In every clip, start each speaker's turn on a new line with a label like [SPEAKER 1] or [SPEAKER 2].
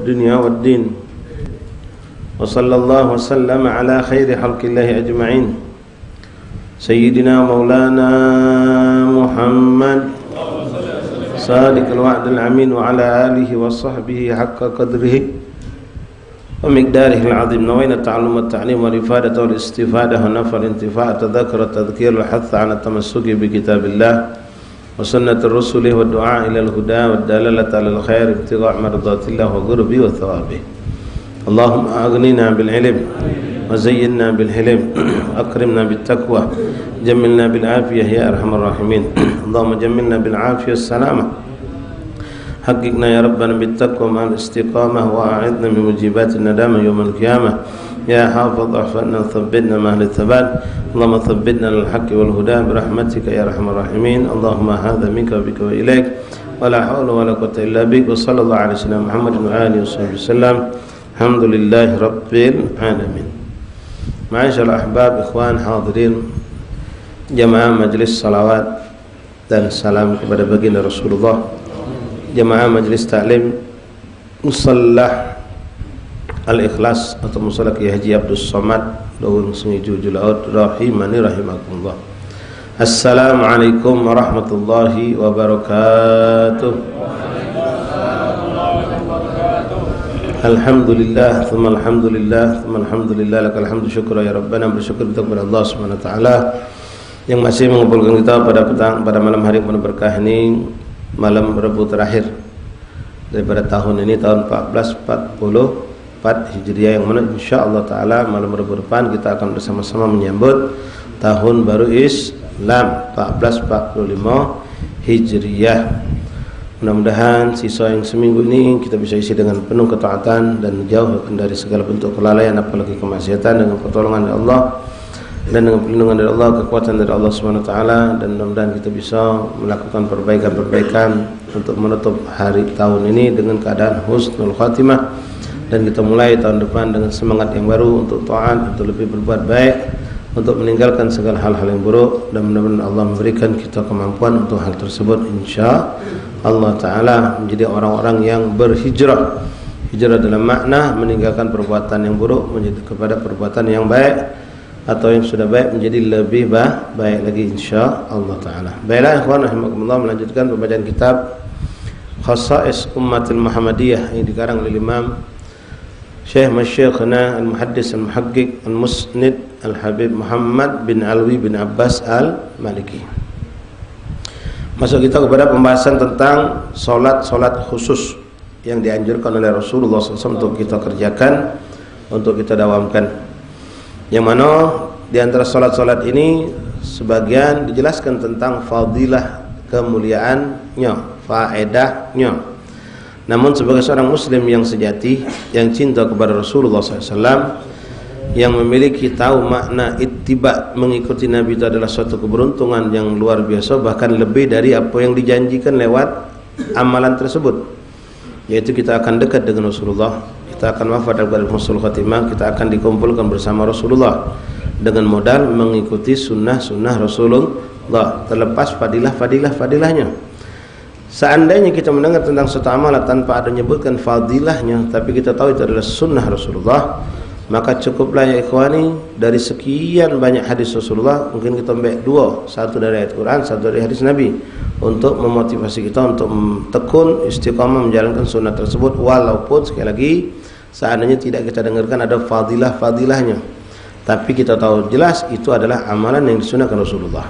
[SPEAKER 1] الدنيا والدين وصلى الله وسلم على خير خلق الله أجمعين سيدنا مولانا محمد صادق الوعد الأمين وعلى آله وصحبه حق قدره ومقداره العظيم. نوينا التعلم والتعليم والإفادة والاستفادة والنفع والانتفاع التذكر التذكير والحث على التمسك بكتاب الله وسنة الرسل والدعاء إلى الهدى والدلالة على الخير ابتغاء مرضات الله وقربه وثوابه. اللهم أغننا بالعلم وزينا بالحلم أكرمنا بالتقوى جملنا بالعافية يا أرحم الراحمين. اللهم جملنا بالعافية السلامة حققنا يا ربنا بالتقوى مع الاستقامة وأعذنا من مجيبات الندامة يوم القيامة. يا حافظ احفظنا وثبتنا مع الثبات. اللهم ثبتنا للحق والهدى برحمتك يا أرحم الراحمين. اللهم هذا منك وبك وإليك ولا حول ولا قوة إلا بك. وصلى الله على سيدنا محمد وآله وصحبه وسلم. الحمد لله رب العالمين. Ma'asyiral ahbab, ikhwan hadirin jamaah majelis salawat dan salam kepada baginda Rasulullah, jamaah majelis taklim Musallah Al-Ikhlas atau Musallah Kiai Haji Abdul Somad Daun Sungai Jujul Laut rahimani rahimakumullah. Assalamualaikum warahmatullahi wabarakatuh. Alhamdulillah, thumma alhamdulillah, thumma alhamdulillah, lakal hamdu syukra ya Rabbana. Bersyukur kita kepada Allah Subhanahu wa taala yang masih mengumpulkan kita pada malam hari yang penuh berkah ini, malam Rabu terakhir daripada tahun ini, tahun 1444 Hijriah, yang mana insyaallah taala malam Rabu depan kita akan bersama-sama menyambut tahun baru Islam 1445 Hijriah. Mudah-mudahan sisa yang seminggu ini kita bisa isi dengan penuh ketaatan dan jauhkan dari segala bentuk kelalaian apalagi kemaksiatan, dengan pertolongan dari Allah dan dengan perlindungan dari Allah, kekuatan dari Allah Subhanahu wa taala, dan mudah-mudahan kita bisa melakukan perbaikan-perbaikan untuk menutup hari tahun ini dengan keadaan husnul khatimah, dan kita mulai tahun depan dengan semangat yang baru untuk taat, untuk lebih berbuat baik, untuk meninggalkan segala hal-hal yang buruk, dan mudah-mudahan Allah memberikan kita kemampuan untuk hal tersebut insya Allah Ta'ala, menjadi orang-orang yang berhijrah. Hijrah dalam makna meninggalkan perbuatan yang buruk menjadi kepada perbuatan yang baik, atau yang sudah baik menjadi lebih baik lagi insya Allah Ta'ala. Baiklah ikhwan rahimakumullah, melanjutkan pembacaan kitab Khasa'is Ummatil Muhammadiyah yang dikarang oleh Imam Syekh Masyikhna Al-Muhaddis Al-Muhaqqiq Al-Musnid Al-Habib Muhammad bin Alwi bin Abbas Al-Maliki. Masuk kita kepada pembahasan tentang solat khusus yang dianjurkan oleh Rasulullah SAW untuk kita kerjakan, untuk kita dawamkan. Yang mana di antara solat ini sebagian dijelaskan tentang fadilah, kemuliaannya, faedahnya. Namun sebagai seorang muslim yang sejati, yang cinta kepada Rasulullah SAW, yang memiliki tahu makna ittiba, mengikuti Nabi itu adalah suatu keberuntungan yang luar biasa, bahkan lebih dari apa yang dijanjikan lewat amalan tersebut, yaitu kita akan dekat dengan Rasulullah, kita akan wafat dalam husnul khatimah, kita akan dikumpulkan bersama Rasulullah dengan modal mengikuti sunnah-sunnah Rasulullah, terlepas fadilahnya. Seandainya kita mendengar tentang suatu amalan tanpa ada menyebutkan fadilahnya, tapi kita tahu itu adalah sunnah Rasulullah, maka cukuplah ya ikhwani, dari sekian banyak hadis Rasulullah mungkin kita ambil dua, satu dari ayat Quran, satu dari hadis Nabi, untuk memotivasi kita untuk tekun istiqamah menjalankan sunnah tersebut, walaupun sekali lagi seandainya tidak kita dengarkan ada fadilahnya, tapi kita tahu jelas itu adalah amalan yang disunahkan Rasulullah.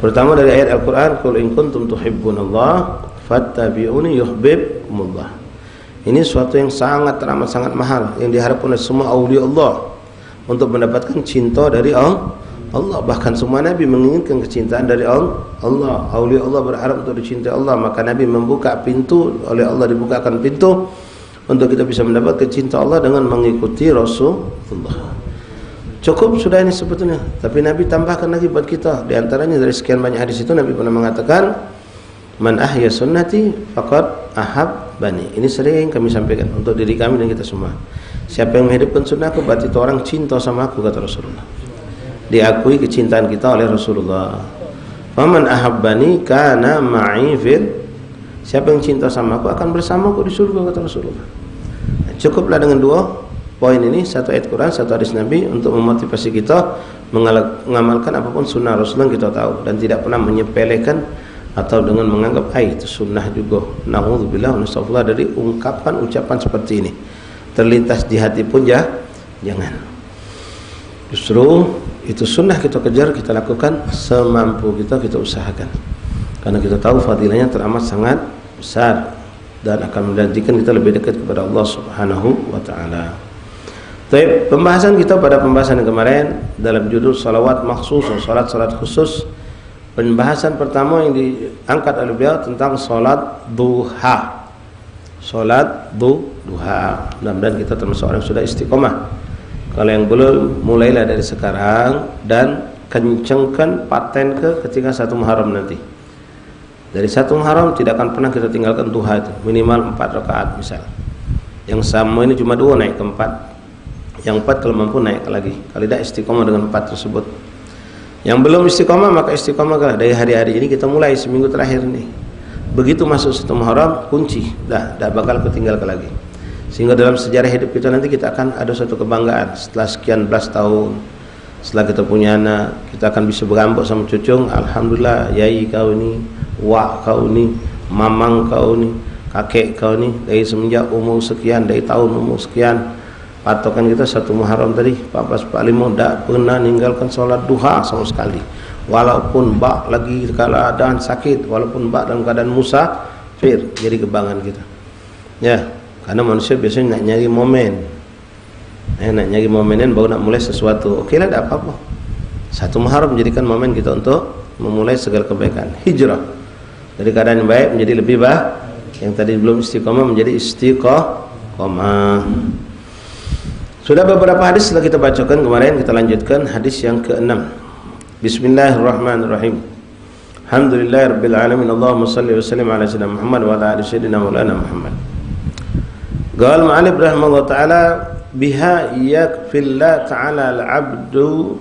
[SPEAKER 1] Pertama dari ayat Al-Quran, qul in kuntum tuhibbunallah fattabi'uni yuhibbukumullah. Ini suatu yang sangat teramat sangat mahal, yang diharapkan oleh semua aulia Allah untuk mendapatkan cinta dari Allah. Bahkan semua Nabi menginginkan kecintaan dari Allah. Aulia Allah berharap untuk dicintai Allah, maka Nabi membuka pintu, oleh Allah dibukakan pintu untuk kita bisa mendapat cinta Allah dengan mengikuti Rasulullah. Cukup sudah ini sebetulnya, tapi Nabi tambahkan lagi buat kita. Di antaranya dari sekian banyak hadis itu Nabi pernah mengatakan, man ahya sunnati faqad ahabbani. Ini sering kami sampaikan untuk diri kami dan kita semua. Siapa yang menghidupkan sunnahku, berarti itu orang cinta sama aku, kata Rasulullah. Diakui kecintaan kita oleh Rasulullah. Faman ahabbani kana ma'i fil. Siapa yang cinta sama aku akan bersamaku di surga, kata Rasulullah. Cukuplah dengan dua poin ini, satu ayat Quran, satu hadis Nabi, untuk memotivasi kita mengamalkan apapun sunnah Rasulullah kita tahu, dan tidak pernah menyepelekan atau dengan menganggap itu sunnah juga. Na'udzubillah wa nastaghfirullah dari ucapan seperti ini. Terlintas di hati pun jangan. Justru itu sunnah kita kejar, kita lakukan semampu kita, kita usahakan. Karena kita tahu fadilahnya teramat sangat besar dan akan menjadikan kita lebih dekat kepada Allah Subhanahu wa taala. Baik, pembahasan kita pada pembahasan yang kemarin dalam judul salawat makhsus, salat khusus. Pembahasan pertama yang diangkat oleh beliau tentang salat duha. Salat duha. Mudah-mudahan kita termasuk orang yang sudah istiqomah. Kalau yang belum, mulailah dari sekarang dan kencengkan paten ketika 1 Muharram nanti. Dari 1 Muharram tidak akan pernah kita tinggalkan duha itu, minimal 4 rakaat misal. Yang sama ini cuma 2 naik ke 4. Yang 4 kalau mampu naik lagi. Kalau tidak istiqomah dengan 4 tersebut. Yang belum istiqomah maka istiqomah dari hari-hari ini kita mulai seminggu terakhir ini. Begitu masuk 1 Muharram kunci, dah bakal ketinggalkan lagi. Sehingga dalam sejarah hidup kita nanti kita akan ada suatu kebanggaan setelah sekian belas tahun. Setelah kita punya anak, kita akan bisa berambut sama cucung. Alhamdulillah, yai kau ni, wak kau ni, mamang kau ni, kakek kau ni, dari semenjak umur sekian, dari tahun umur sekian, patokan kita 1 Muharram tadi 1445 tak pernah meninggalkan solat duha sama sekali. Walaupun bak lagi keadaan sakit, walaupun bak dalam keadaan musafir, jadi kebanggaan kita. Ya, karena manusia biasanya nak nyari momen. Nak nyari momenan baru nak mulai sesuatu. Okeylah, tak apa-apa. 1 Muharram menjadikan momen kita untuk memulai segala kebaikan. Hijrah dari keadaan yang baik menjadi lebih baik. Yang tadi belum istiqomah menjadi istiqomah. Sudah beberapa hadis telah kita bacakan kemarin, kita lanjutkan hadis yang ke-6. Bismillahirrahmanirrahim. Alhamdulillahirabbil alamin. Allahumma shalli wa sallim ala sayyidina Muhammad wa ala ali sayyidina maulana Muhammad. Qala al-mu'allif rahimahullah taala biha yakfillah ta'ala al-'abdu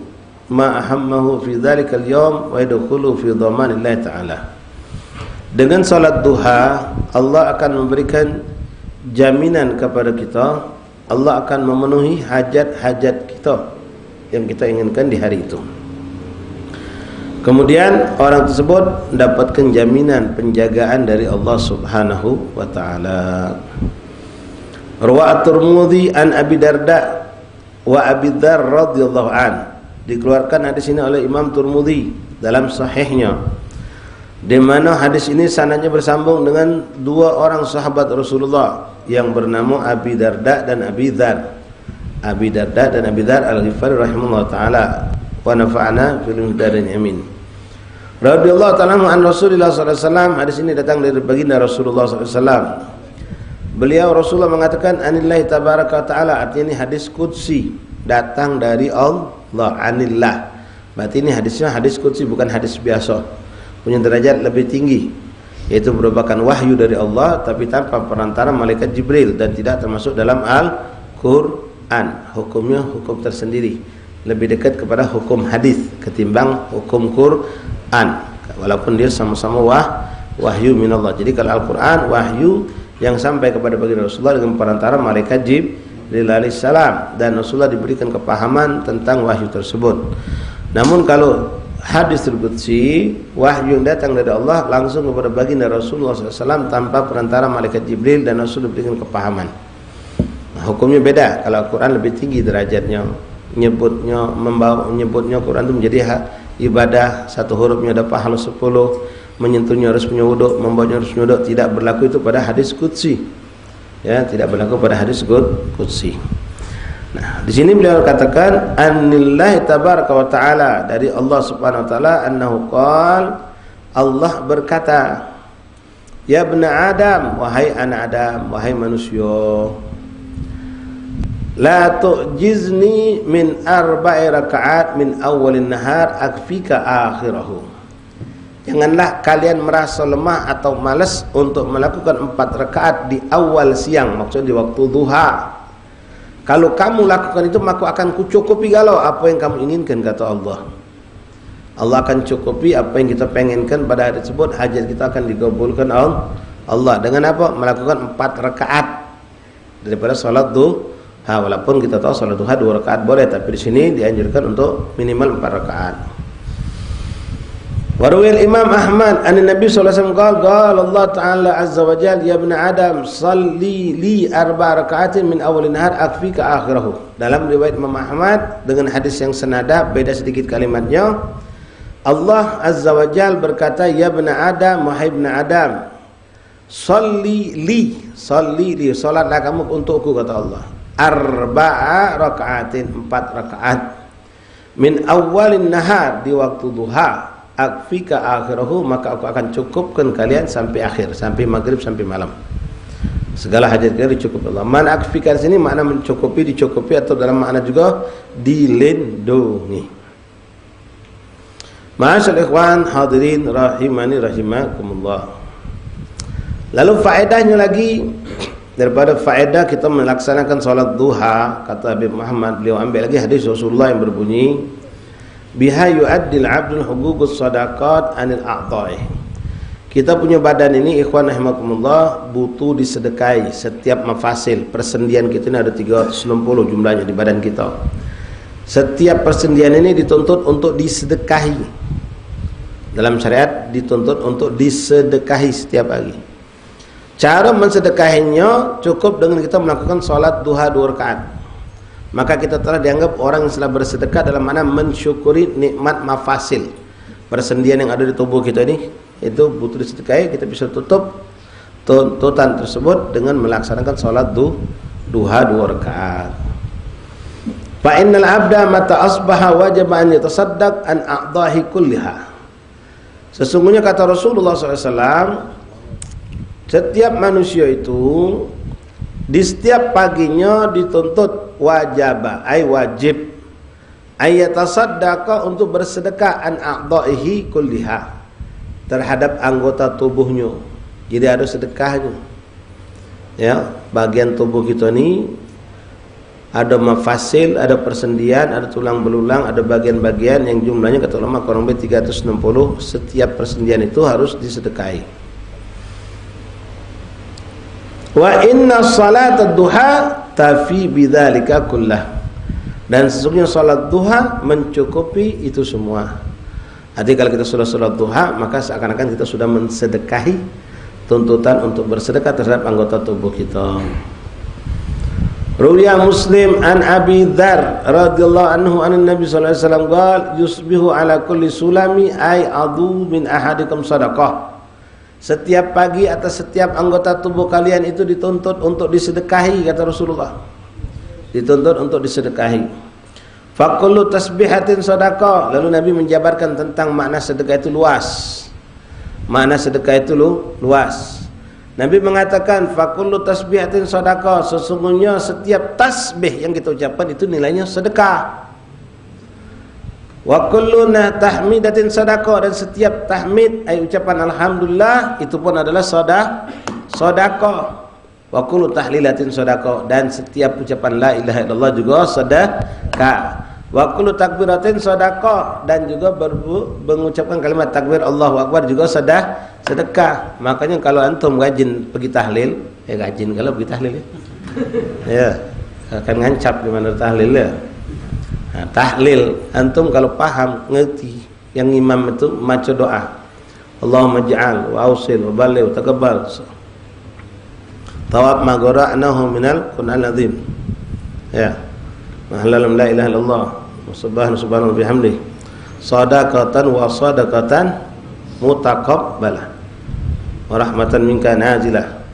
[SPEAKER 1] ma ahammahu fi dhalika al-yawm wa yadkhulu fi dhamanillah ta'ala. Dengan salat duha Allah akan memberikan jaminan kepada kita, Allah akan memenuhi hajat-hajat kita yang kita inginkan di hari itu. Kemudian orang tersebut mendapatkan jaminan penjagaan dari Allah Subhanahu wa taala. Rawa at-Tirmidzi an Abi Darda wa Abi Dzar radhiyallahu an. Dikeluarkan hadis ini oleh Imam Tirmidzi dalam sahihnya, di mana hadis ini sanadnya bersambung dengan 2 orang sahabat Rasulullah yang bernama Abi Darda dan Abi Dzar. Abi Darda dan Abi Dzar al-Ghifari rahimahullah taala wa nafa'ana fil hudain amin. Radhiyallahu ta'ala an Rasulullah sallallahu alaihi wasallam. Hadis ini datang dari baginda Rasulullah sallallahu alaihi wasallam. Beliau Rasulullah mengatakan anillahi tabaraka ta'ala, artinya ini hadis qudsi, datang dari Allah, anillah. Berarti ini hadisnya hadis qudsi, bukan hadis biasa. Punya derajat lebih tinggi, yaitu merupakan wahyu dari Allah tapi tanpa perantara malaikat Jibril dan tidak termasuk dalam Al-Qur'an. Hukumnya hukum tersendiri, lebih dekat kepada hukum hadis ketimbang hukum Qur'an, walaupun dia sama-sama wahyu minallah. Jadi kalau Al-Qur'an wahyu yang sampai kepada baginda Rasulullah dengan perantara malaikat Jibril alaihissalam, dan Rasulullah diberikan kepahaman tentang wahyu tersebut. Namun kalau hadis qudsi, wahyu yang datang dari Allah langsung kepada baginda Rasulullah SAW tanpa perantara malaikat Jibril, dan Rasul diberikan kepahaman. Nah, hukumnya beda. Kalau Al-Quran lebih tinggi derajatnya, menyebutnya Quran itu menjadi ibadah, satu hurufnya ada pahala 10, menyentuhnya harus punya wuduk, membawanya harus punya wuduk. Tidak berlaku itu pada hadis qudsi. Ya, tidak berlaku pada hadis qudsi. Nah, di sini beliau katakan anillahi tabaraka wa taala, dari Allah Subhanahu wa taala, annahu qala, Allah berkata, ya bna Adam, wahai anak Adam, wahai manusia, la tu'jizni min 4 rakaat min awalin nahar akfika akhirahu. Janganlah kalian merasa lemah atau malas untuk melakukan 4 rakaat di awal siang, maksudnya di waktu duha. Kalau kamu lakukan itu, maka akan kucukupi galau apa yang kamu inginkan, kata Allah. Allah akan cukupi apa yang kita pengenkan pada hari tersebut. Hajat kita akan dikabulkan Allah. Dengan apa? Melakukan 4 rakaat daripada salat duha. Walaupun kita tahu salat duha 2 rakaat boleh, tapi di sini dianjurkan untuk minimal 4 rakaat. Warwil Imam Ahmad an Nabi sallallahu alaihi wasallam qala Allah Ta'ala azza wa jalla ya ibn Adam salli li 4 rakaatin min awwal nahar akfika akhirahu. Dalam riwayat Imam Ahmad dengan hadis yang senada, beda sedikit kalimatnya. Allah azza wa jalla berkata, ya ibn Adam, wahai ibn Adam, salli li, salatlah kamu untukku, kata Allah, 4 rakaatin, 4 rakaat, min awwalin nahar, di waktu duha, akfika akhirahu, maka aku akan cukupkan kalian sampai akhir, sampai maghrib, sampai malam. Segala hajat kalian dicukupi Allah. Man akfika di sini makna mencukupi, dicukupi, atau dalam makna juga dilindungi. Ma'asyal ikhwan hadirin rahimani rahimakumullah. Lalu faedahnya lagi, daripada faedah kita melaksanakan salat duha, kata Habib Muhammad, beliau ambil lagi hadis Rasulullah yang berbunyi, biha yu'addil 'abdul huququs sadaqat 'anil a'dha'i. Kita punya badan ini, ikhwan rahimakumullah, butuh disedekahi. Setiap mafasil persendian kita ini ada 360 jumlahnya di badan kita. Setiap persendian ini dituntut untuk disedekahi. Dalam syariat dituntut untuk disedekahi setiap hari. Cara mensedekahinya cukup dengan kita melakukan salat duha 2 rakaat. Maka kita telah dianggap orang yang telah bersedekah dalam mana mensyukuri nikmat mafasil persendian yang ada di tubuh kita ini, itu butuh disedekahi. Kita bisa tutup tuntutan tersebut dengan melaksanakan salat duha 2 rakaat. Fa innal 'abda mata asbaha wajib an yatasaddaq an a'dhahi kulliha. Sesungguhnya kata Rasulullah SAW, setiap manusia itu di setiap paginya dituntut wajib ayatasaddaqa, untuk bersedekah an a'dha'ihi kulliha, terhadap anggota tubuhnya. Jadi ada sedekahnya. Ya, bagian tubuh kita ini ada mafasil, ada persendian, ada tulang belulang, ada bagian-bagian yang jumlahnya kata ulama kurang lebih 360. Setiap persendian itu harus disedekahi. Wa inna salat duha tafi bidzalika kullah. Dan sesungguhnya salat duha mencukupi itu semua. Jadi kalau kita sudah salat duha, maka seakan-akan kita sudah mensedekahi tuntutan untuk bersedekah terhadap anggota tubuh kita. Ruwiya Muslim an Abi Dzar radhiyallahu anhu anin Nabi sallallahu alaihi wasallam qala yusbihu ala kulli sulami ay adu min ahadikum sadaqah. Setiap pagi atas setiap anggota tubuh kalian itu dituntut untuk disedekahi, kata Rasulullah. Dituntut untuk disedekahi. Fa kullu tasbihatin sadaqah. Lalu Nabi menjabarkan tentang makna sedekah itu luas. Makna sedekah itu luas. Nabi mengatakan fa kullu tasbihatin sadaqah, sesungguhnya setiap tasbih yang kita ucapkan itu nilainya sedekah. Wa kullu tahmidatin sadaqah, dan setiap tahmid ay ucapan alhamdulillah itu pun adalah sedekah. Wa kullu tahlilatin sadaqah, dan setiap ucapan la ilaha illallah juga sedekah. Wa kullu takbiratin sadaqah, dan juga mengucapkan kalimat takbir Allahu akbar juga sedekah. Makanya kalau antum rajin pergi tahlil, rajin kalau pergi tahlil ya akan ngancap di mana tahlil ya. Nah, tahlil antum kalau paham ngerti yang imam itu maca doa Allahumma ja'al wa ausil wa balligh wa taqabbal tawab ma qara'nahu minal Qur'anil azim ya mahallalam la ilaha illallah subhanahu bihamdi sadaqatan wa sadaqatan mutaqabbalah wa rahmatan minka nazilah.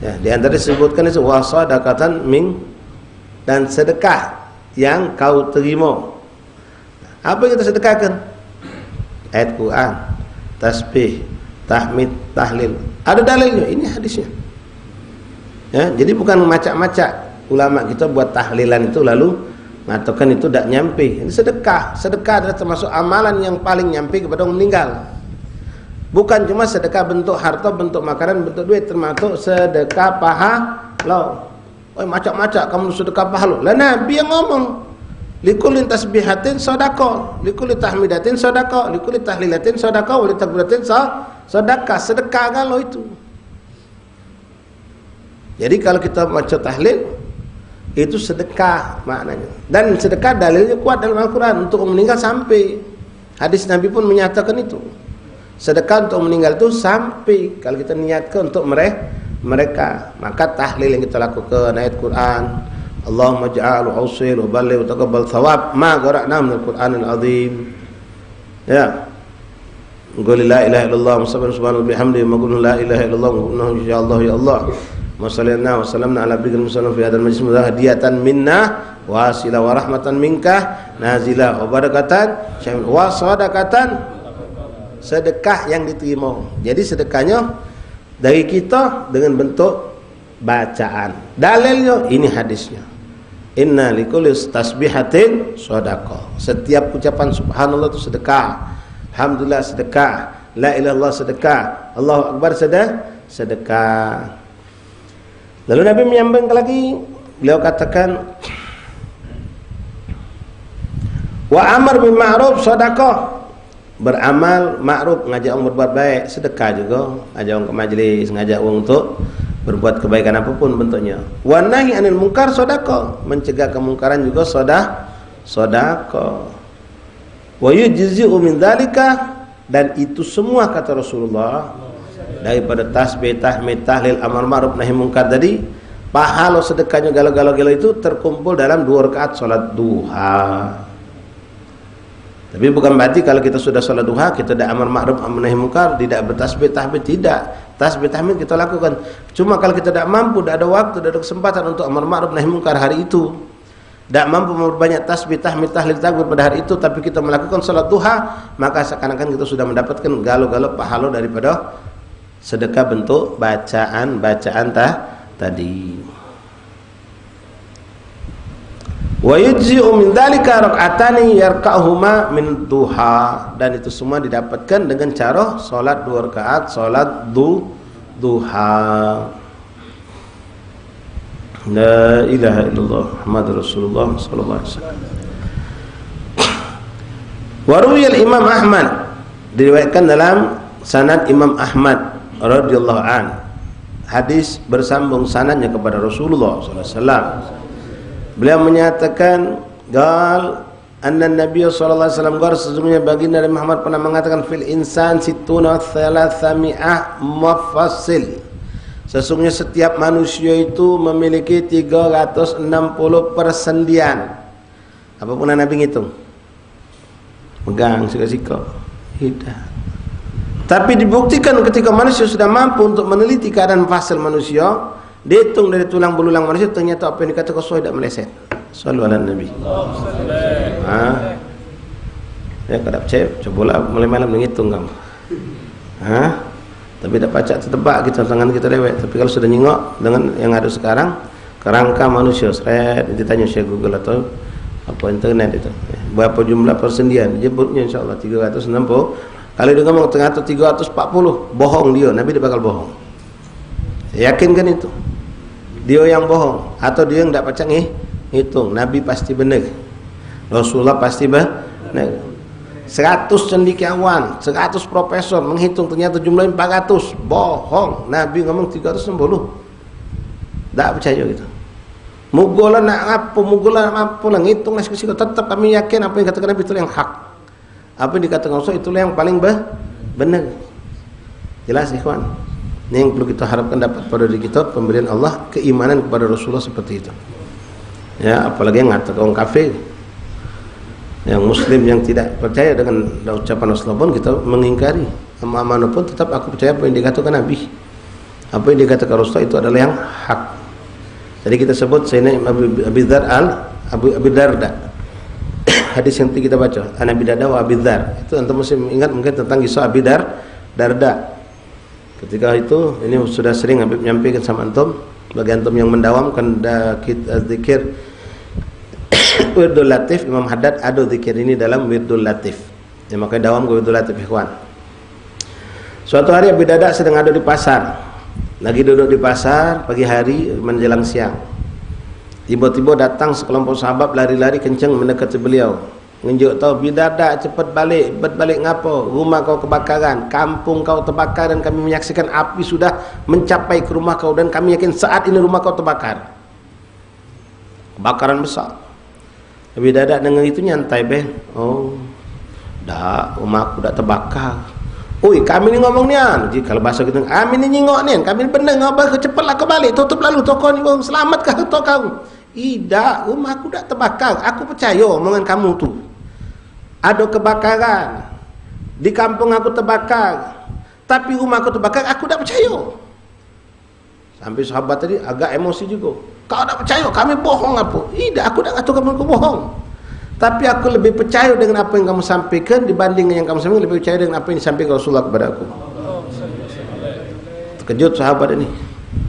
[SPEAKER 1] Ya, di antara disebutkan itu wa sadaqatan min, dan sedekah yang kau terima. Apa yang kita sedekahkan? Ayat Quran, tasbih, tahmid, tahlil. Ada dalilnya, ini hadisnya. Ya, jadi bukan macak-macak ulama kita buat tahlilan itu lalu mengatakan itu tidak nyampe. Ini sedekah. Sedekah adalah termasuk amalan yang paling nyampe kepada orang meninggal. Bukan cuma sedekah bentuk harta, bentuk makanan, bentuk duit, termasuk sedekah pahala. Oh, macam-macam kamu sedekah pahala. Lah Nabi yang ngomong, likulli tasbihatin sedekah, likulli tahmidatin sedekah, likulli tahlilatin sedekah, wa litakbiratin sedekah. Sedekah kalau itu. Jadi kalau kita baca tahlil itu sedekah maknanya. Dan sedekah dalilnya kuat dalam Al-Quran. Untuk meninggal sampai. Hadis Nabi pun menyatakan itu. Sedekah untuk meninggal itu sampai. Kalau kita niatkan untuk mereka. Maka tahlil yang kita lakukan. Ayat Quran. Allahumma ja'al usil wa balli wa taqabbal thawab. Ma qara'na minal Qur'anil azim. Ya. Qul la ilaha illallah subhanahu bihamdihi wa qul la ilaha illallah wa insyaallah ya Allah. Wa sallamna ala abdika musallin fi hadzal majlis hadiyatan minna wasila wa rahmatan minka nazila wa barakatan wa sadaqatan, sedekah yang diterima. Jadi sedekahnya dari kita dengan bentuk bacaan. Dalilnya ini hadisnya. Inna likulli tasbihatin shadaqah. Setiap ucapan subhanallah itu sedekah. Alhamdulillah sedekah. La ilaha illallah sedekah. Allahu akbar sedekah. Lalu Nabi menyambung lagi, beliau katakan wa amar bil ma'ruf shadaqah. Beramal ma'ruf, ngajak orang berbuat baik, sedekah juga. Ngajak orang ke majlis, ngajak orang untuk berbuat kebaikan apapun bentuknya. Wa nahi anil munkar shadaqah, mencegah kemungkaran juga shadaqah. Wa yujzi'u min dzalika, dan itu semua kata Rasulullah daripada tasbih, tahmid, tahlil, amar ma'ruf, nahi munkar tadi, pahala sedekahnya galau-galau itu terkumpul dalam 2 rakaat salat duha. Tapi bukan berarti kalau kita sudah salat duha kita tidak amar ma'ruf, nahi munkar, tidak bertasbih, tahmid, tidak. Tasbih, tahmid kita lakukan. Cuma kalau kita tidak mampu, tidak ada waktu, tidak ada kesempatan untuk amar ma'ruf, nahi munkar hari itu, tidak mampu memperbanyak tasbih, tahmid, tahlil, takbir pada hari itu, tapi kita melakukan salat duha, maka seakan-akan kita sudah mendapatkan galau-galau pahala daripada sedekah bentuk bacaan tadi. Wa yujzi'u min dzalika rak'atani yarka'uhuma min duha, dan itu semua didapatkan dengan cara salat 2 rakaat salat duha. La ilaha illallah Muhammadur Rasulullah sallallahu alaihi wasallam. Wa ruwiyal Imam Ahmad, diriwayatkan dalam sanad Imam Ahmad radhiyallahu an, hadis bersambung sanadnya kepada Rasulullah sallallahu alaihi wasallam. Beliau menyatakan gal anna Nabi sallallahu alaihi wasallam gar, sesungguhnya baginda Nabi Muhammad pernah mengatakan fil insan situna thalathami'ah mafassil, sesungguhnya setiap manusia itu memiliki 360 persendian. Apa pernah Nabi ngitung? Pegang sika-sika tidak. Tapi dibuktikan ketika manusia sudah mampu untuk meneliti keadaan fasil manusia, dihitung dari tulang belulang manusia, ternyata apa yang dikatakan sesuai, tidak meleset. Sallu ala Nabi. Ya kadap cep, cobalah mulai malam menghitung kamu. Tapi tak pacak tertebak kita, tangan kita lewat. Tapi kalau sudah nyengok dengan yang ada sekarang, kerangka manusia, seret, ditanya saya Google atau apa internet itu, berapa jumlah persendian, jebutnya insyaAllah 360. Kalau dia ngomong ternyata 340, bohong dia, Nabi dia bakal bohong. Yakin kan itu? Dia yang bohong atau dia yang tidak pacak hitung? Nabi pasti benar, Rasulullah pasti benar. 100 cendekiawan, 100 profesor menghitung ternyata jumlahnya 400, bohong. Nabi ngomong 360, tak percaya gitu. Mugola nak apa lah ngitung nasi kesiko, tetap kami yakin apa yang katakan Nabi itu yang hak. Apa yang dikatakan Rasul itulah yang paling benar. Jelas ikhwan. Ini yang perlu kita harapkan dapat pada diri kita, pemberian Allah keimanan kepada Rasulullah seperti itu. Ya, apalagi yang mengatakan orang kafir, yang muslim yang tidak percaya dengan ucapan Rasulullah pun kita mengingkari. Mana pun tetap aku percaya apa yang dikatakan Nabi. Apa yang dikatakan Rasulullah itu adalah yang hak. Jadi kita sebut Sayyidina Abu Darda. Hadis yang kita baca, Nabi Darda wa Abi Dzar. Itu antum mesti ingat mungkin tentang kisah Abi Darda. Ketika itu ini sudah sering Habib menyampaikan sama antum, bagi antum yang mendawamkan zikir Wirdul Latif, Imam Haddad ada zikir ini dalam Wirdul Latif. Ya, makanya dawam ke Wirdul Latif ikhwan. Suatu hari Abi Darda sedang ada di pasar. Lagi duduk di pasar pagi hari menjelang siang. Tiba-tiba datang sekelompok sahabat lari-lari kencang mendekati beliau. nunjuk tahu bidadak cepat balik ngapo, rumah kau kebakaran, kampung kau terbakar dan kami menyaksikan api sudah mencapai ke rumah kau dan kami yakin saat ini rumah kau terbakar. Kebakaran besar. Bidadak dengan itu nyantai beh. Oh, dah rumah aku dah terbakar. Oi, kami ni ngomong nian. Jadi kalau bahasa kita, kami ni nyingok nian, kami benar ngapa cepatlah kau balik, tutup lalu toko ni, selamatkan toko kau. Tidak, rumah aku dah terbakar. Aku percaya omongan kamu tu. Ada kebakaran. Di kampung aku terbakar. Tapi rumah aku terbakar, aku tak percaya. Sampai sahabat tadi agak emosi juga. Kau tak percaya, kami bohong apa? Tidak, aku tak kata kamu bohong. Tapi aku lebih percaya dengan apa yang kamu sampaikan dibanding yang kamu sampaikan, lebih percaya dengan apa yang disampaikan Rasulullah kepada aku. Terkejut sahabat ini.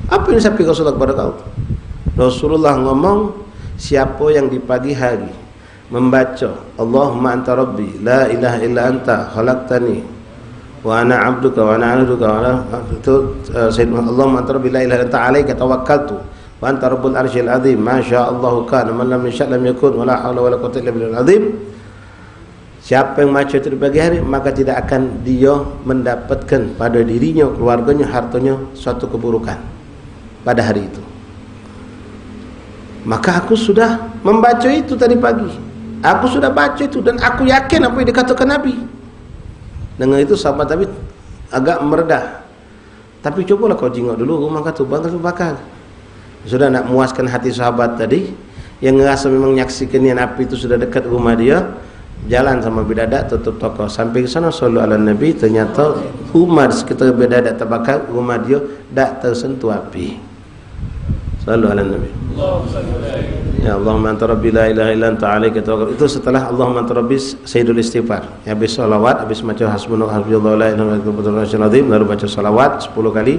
[SPEAKER 1] Apa yang disampaikan Rasulullah kepada kau? Rasulullah ngomong, siapa yang di pagi hari membaca Allahumma anta rabbi la ilaha illa anta khalaqtani wa ana 'abduka wa ana 'abduka wa ana Allahumma anta rabbi la ilaha illa anta 'alaika tawakkaltu wa anta rabbul arsyil azim ma syaa Allahu kana man lam yasha' lam yakun wa la haula wa la quwwata illa billahil azim. Siapa yang baca itu di pagi hari, maka tidak akan dia mendapatkan pada dirinya, keluarganya, hartanya suatu keburukan pada hari itu. Maka aku sudah membaca itu tadi pagi. Aku sudah baca itu dan aku yakin apa yang dikatakan Nabi. Dengan itu sahabat Nabi agak meredah. Tapi cobalah kau jengok dulu rumah kau bakar. Sudah nak muaskan hati sahabat tadi yang ngerasa memang menyaksikan yang api itu sudah dekat rumah dia, jalan sama bidadak tutup toko. Sampai ke sana sallallahu ala Nabi, ternyata rumah di sekitar bidadak terbakar, rumah dia tak tersentuh api. Sallallahu ala Nabi. Ya Allahumma anta rabbi la ilaha illa anta alaika tawakkaltu. Itu setelah Allahumma anta rabbi sayyidul istighfar. Habis salawat, habis baca hasbunallahu hasbiyallahu la ilaha illa huwal azim, lalu baca salawat 10 kali.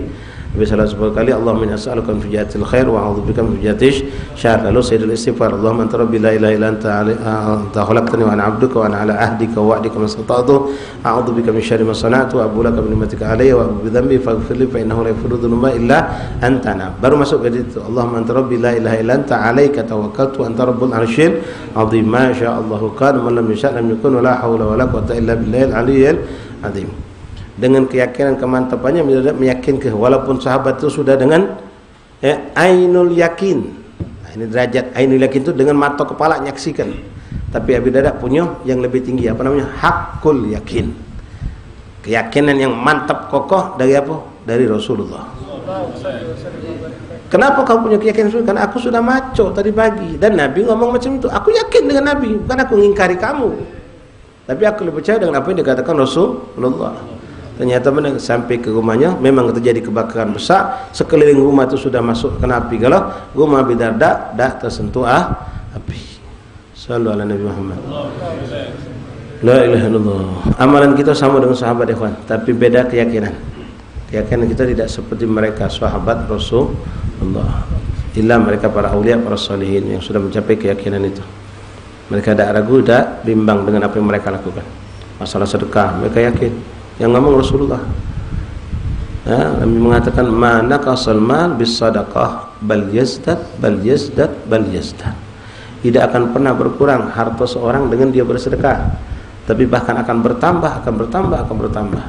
[SPEAKER 1] Habis salat 10 kali, Allahumma inni as'aluka min fijatil khair wa a'udzubika min fijatish syarr. Lalu sayyidul istighfar, Allahumma anta rabbi la ilaha illa anta khalaqtani wa ana 'abduka wa ana 'ala ahdika wa wa'dika mastata'tu a'udzubika min syarri ma sana'tu wa abu laka bi ni'matika 'alayya wa bi dhanbi faghfir li fa innahu la yaghfiru dhunuba illa anta. Baru masuk ke situ, Allahumma anta rabbi la ilaha illa anta 'alaika tawakkaltu anta rabbul arsyil azim ma syaa Allahu kana man lam yasha' lam yakun wa la haula wa la quwwata illa billahil aliyyil azim. Dengan keyakinan kemantapannya meyakinkan, walaupun sahabat itu sudah dengan ainul yakin. Nah, ini derajat ainul yakin itu dengan mata kepala menyaksikan. Tapi Abi Darda punya yang lebih tinggi, apa namanya? Hakul yakin. Keyakinan yang mantap kokoh dari apa? Dari Rasulullah. Kenapa kau punya keyakinan? Karena aku sudah maco tadi pagi dan Nabi ngomong macam itu. Aku yakin dengan Nabi, bukan aku mengingkari kamu. Tapi aku lebih percaya dengan apa yang dikatakan Rasulullah. Ternyata benar, sampai ke rumahnya memang terjadi kebakaran besar, sekeliling rumah itu sudah masuk kena api. Kalau rumah Abi Darda dah tersentuh api. Sallallahu ala Nabi Muhammad. La ilaha illallah. Amalan kita sama dengan sahabat ikhwan, tapi beda keyakinan. Keyakinan kita tidak seperti mereka sahabat Rasulullah. Illa mereka para aulia, para salihin yang sudah mencapai keyakinan itu. Mereka tidak ragu, tidak bimbang dengan apa yang mereka lakukan. Masalah sedekah, mereka yakin. Yang ngomong Rasulullah. Nabi mengatakan mana kasal mal bis sadaqah bal yazdad bal yazdad bal yazdad. Tidak akan pernah berkurang harta seorang dengan dia bersedekah, tapi bahkan akan bertambah, akan bertambah, akan bertambah.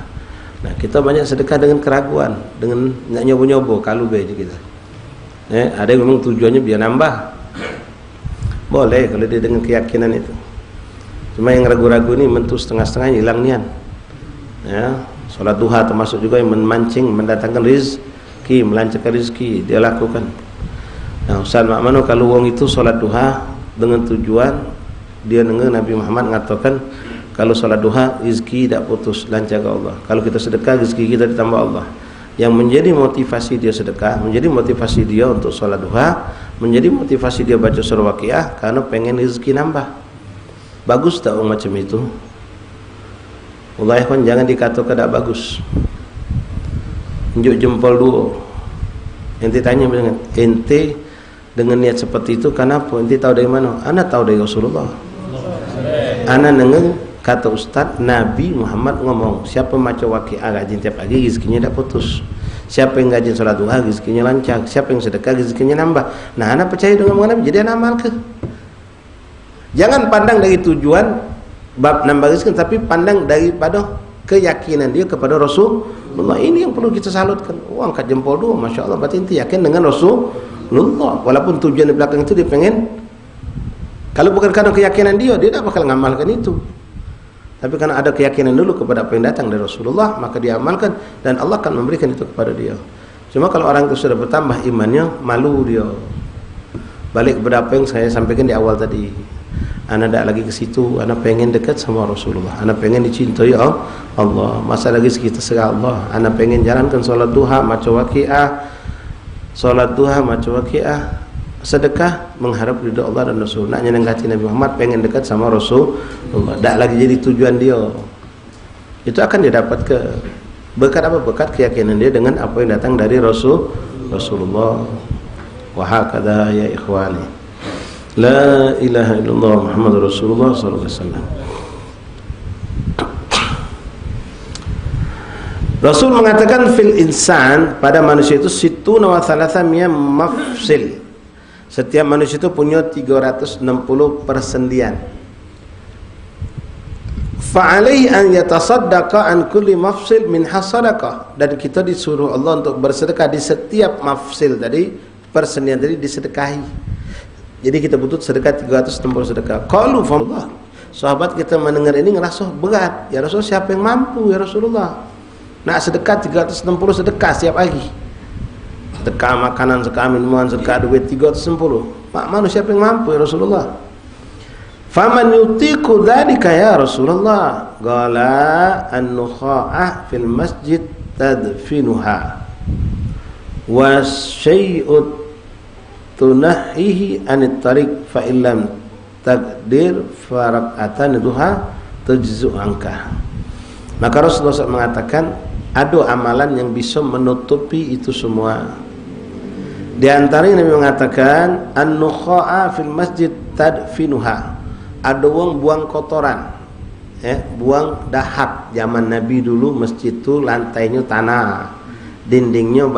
[SPEAKER 1] Nah, kita banyak sedekah dengan keraguan, dengan nak nyobo-nyobo kalau be kita. Ada yang memang tujuannya biar nambah. Boleh kalau dia dengan keyakinan itu. Cuma yang ragu-ragu ini mentu setengah-setengah hilang nian. Ya, salat duha termasuk juga yang memancing, mendatangkan rezeki, melancarkan rezeki dia lakukan. Nah, Ustaz mak mano kalau wong itu salat duha dengan tujuan dia dengar Nabi Muhammad mengatakan kalau salat duha rezeki tidak putus, lancar ke Allah. Kalau kita sedekah rezeki kita ditambah Allah. Yang menjadi motivasi dia sedekah, menjadi motivasi dia untuk salat duha, menjadi motivasi dia baca surah Waqiah karena pengen rezeki nambah. Bagus tak orang macam itu? Wallahi kan jangan dikatakan tak bagus. Tunjuk jempol dua. Ente tanya dengan ente dengan niat seperti itu kenapa? Ente tahu dari mana? Ana tahu dari Rasulullah. Ana dengar kata Ustaz Nabi Muhammad ngomong, siapa maca Waqiah rajin tiap pagi rezekinya tak putus. Siapa yang rajin salat duha rezekinya lancar. Siapa yang sedekah rezekinya nambah. Nah, ana percaya dengan Nabi, jadi ana amal ke? Jangan pandang dari tujuan bab nambariskan, tapi pandang daripada keyakinan dia kepada Rasulullah. Ini yang perlu kita salutkan. Angkat jempol dua, Masya Allah, berarti itu yakin dengan Rasulullah. Walaupun tujuan di belakang itu dia pengen, kalau bukan karena keyakinan dia tak bakal ngamalkan itu. Tapi karena ada keyakinan dulu kepada apa yang datang dari Rasulullah, maka dia amalkan dan Allah akan memberikan itu kepada dia. Cuma kalau orang itu sudah bertambah imannya, malu dia. Balik kepada apa yang saya sampaikan di awal tadi. Ana tak lagi ke situ, ana pengen dekat sama Rasulullah, ana pengen dicintai Allah. Masa lagi kita serah Allah, ana pengen jalankan solat duha macam waqiah, solat duha macam waqiah, sedekah mengharap ridha Allah dan Rasul. Nak nyeneng hati Nabi Muhammad, pengen dekat sama Rasulullah. Tak lagi jadi tujuan dia. Itu akan dia dapat ke berkat apa? Berkat keyakinan dia dengan apa yang datang dari Rasulullah. Wa hakadha ya ikhwani. La ilaha illallah Muhammadur Rasulullah sallallahu alaihi wasallam. Rasul mengatakan fil insan, pada manusia itu situna wa thalathamiyah mafsil. Setiap manusia itu punya 360 persendian. Fa'alaihi an yatasaddaqa an kulli mafsil min hasadaqah. Dan kita disuruh Allah untuk bersedekah di setiap mafsil tadi, persendian tadi disedekahi. Jadi kita butuh sedekah 360 sedekah. Qalu fallah. Sahabat kita mendengar ini ngerasa berat. Ya Rasul, siapa yang mampu ya Rasulullah? Nak sedekah 360 sedekah setiap pagi. Sedekah makanan, sedekah minuman, sedekah duit 360. Mak mana siapa yang mampu ya Rasulullah? Faman yutiqu dzalika ya Rasulullah? Qala an-nukha'ah fil masjid tadfinuha. Wa syai'ut tunahihi anit tariq fa illam takdir farakatan duha tujzu angka. Maka Rasulullah SAW mengatakan ada amalan yang bisa menutupi itu semua. Di antaranya Nabi mengatakan an-nukha'a fil masjid tadfinuha. Ada orang buang kotoran, buang dahak. Zaman Nabi dulu masjid itu lantainya tanah, dindingnya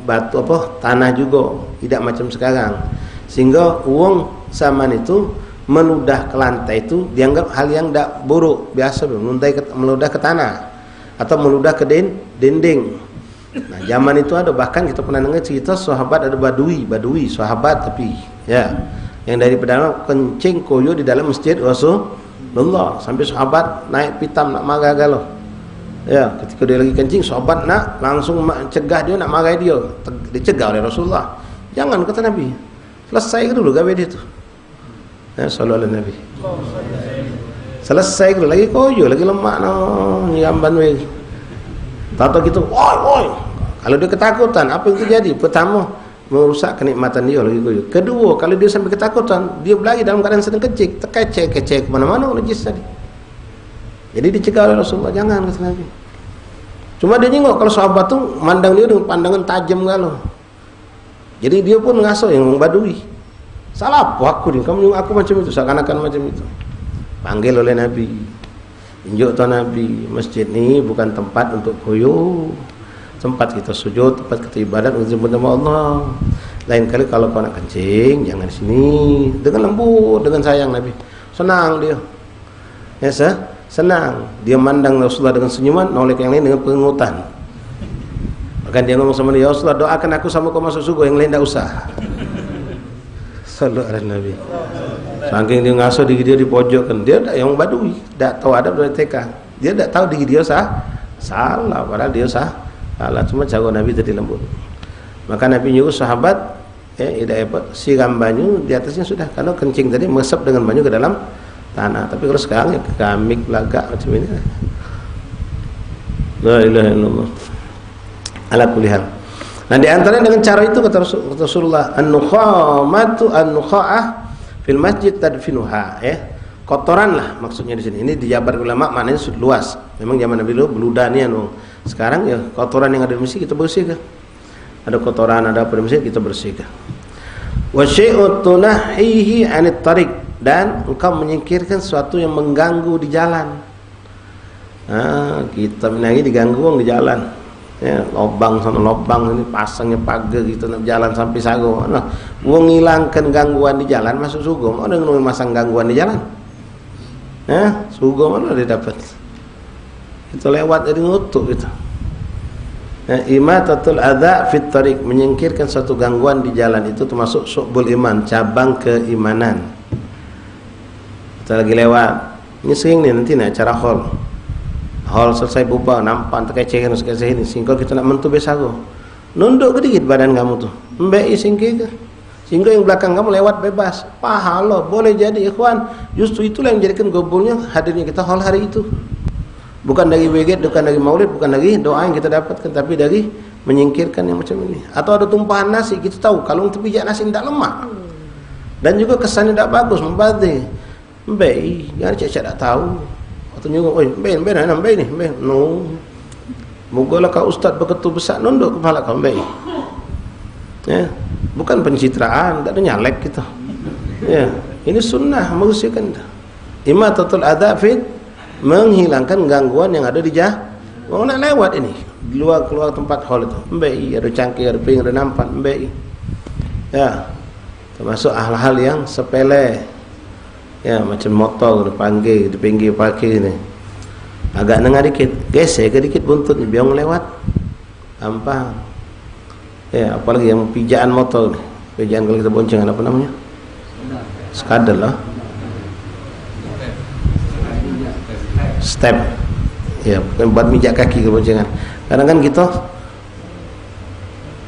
[SPEAKER 1] batu tanah juga, tidak macam sekarang. Sehingga uang zaman itu meludah ke lantai itu dianggap hal yang tidak buruk, biasa meludah ke tanah atau meludah ke dinding. Nah, zaman itu ada, bahkan kita pernah dengar cerita sahabat ada badui sahabat, tapi ya yang dari pedalaman kencing koyo di dalam masjid Rasulullah, sampai sahabat naik pitam nak marah galau. Ya, ketika dia lagi kencing, sahabat nak langsung cegah dia, nak marah dia. Dicegah oleh Rasulullah. Jangan, kata Nabi. Selesai dulu gawe dia tu. Ya, sallallahu alaihi Nabi. Selesai dulu, lagi koyo, lagi lemak no, nyamban we. Tahu gitu, woi. Kalau dia ketakutan, apa yang terjadi? Pertama, merusak kenikmatan dia lagi koyo. Kedua, kalau dia sampai ketakutan, dia berlari dalam keadaan sedang kencing, terkecek kemana-mana najis tadi. Jadi dicegah oleh Rasulullah, jangan, kata Nabi. Cuma dia nengok kalau sahabat tu mandang dia dengan pandangan tajam galau. Jadi dia pun ngasuh yang badui. Salah apa aku ni? Kamu nyuruh aku macam itu, seakan-akan macam itu. Panggil oleh Nabi. Injuk tu Nabi, masjid ni bukan tempat untuk koyo. Tempat kita sujud, tempat kita ibadat untuk nama Allah. Lain kali kalau kau nak kencing, jangan di sini. Dengan lembut, dengan sayang Nabi. Senang dia. Ya, senang. Dia mandang Rasulullah dengan senyuman, nolak yang lain dengan pengutan. Bahkan dia ngomong sama dia, ya Rasulullah, doakan aku sama kau masuk surga, yang lain tak usah. Sallallahu alaihi Nabi. Saking dia ngasuh diri dia dipojokkan, dia tak yang badui, tak tahu adab dari TK. Dia tak tahu diri dia salah, padahal dia salah. Cuma cara Nabi tadi lembut. Maka Nabi nyuruh sahabat, siram banyu di atasnya sudah. Kalau kencing tadi mesep dengan banyu ke dalam tanah. Tapi kalau sekarang ya keramik belagak macam ini. La ilaha illallah. Ala kulli hal. Nah, di antara dengan cara itu kata Rasulullah, an-nukhamatu an-nukha'ah fil masjid tadfinuha, kotoran lah maksudnya di sini. Ini dijabar ulama maknanya sudah luas. Memang zaman Nabi dulu beludah ni anu. Sekarang ya kotoran yang ada di masjid kita bersihkan. Ada kotoran, ada apa di masjid kita bersihkan. Wa syai'un tunahihi 'anit tariq, dan engkau menyingkirkan sesuatu yang mengganggu di jalan. Kita lagi diganggu di jalan. Ya, lobang sana lobang ini pasangnya pagar gitu nak jalan sampai sago. Nah, menghilangkan gangguan di jalan masuk surga. Mau dengan masang gangguan di jalan? Sugo mana dia dapat? Itu lewat jadi ngutuk gitu. Imatatul adza fit tariq, menyingkirkan suatu gangguan di jalan, itu termasuk syu'bul iman, cabang keimanan. Kita lagi lewat, ini sering nih nanti nih acara hall selesai bubar, nampak terkecehan sekali ini, singkor kita nak mentu besago, nunduk ke dikit badan kamu tuh, mbei singkir ke, sehingga yang belakang kamu lewat bebas, pahala boleh jadi ikhwan. Justru itulah yang menjadikan gobulnya hadirnya kita hall hari itu. Bukan dari WG, bukan dari maulid, bukan dari doa yang kita dapatkan, tapi dari menyingkirkan yang macam ini. Atau ada tumpahan nasi, kita tahu kalau untuk pijak nasi tidak lemak, dan juga kesannya tidak bagus, membazir. Mbei, jangan cek-cek tak tahu. Atau juga, oi, mbei ni, mbei, no. Mogalah kau ustaz begitu besar, nunduk kepala kau, mbei. Ya, bukan pencitraan, tak ada nyalek kita. Ya, ini sunnah mengusikan. Imatatul adza fit, menghilangkan gangguan yang ada di mau nak lewat ini keluar tempat hall itu, mbei, ada cangkir, ada ping, ada nampak, mbei. Ya, termasuk hal-hal yang sepele. Ya, macam motor dipanggil di pinggir parkir ni, agak nengah dikit, gesek ke dikit buntutnya biar lewat, gampang. Ya, apalagi yang pijaan motor ni, pijaan kalau kita boncengan apa namanya, skader lah, step. Ya, bukan buat mijak kaki ke boncengan. Kadang kan kita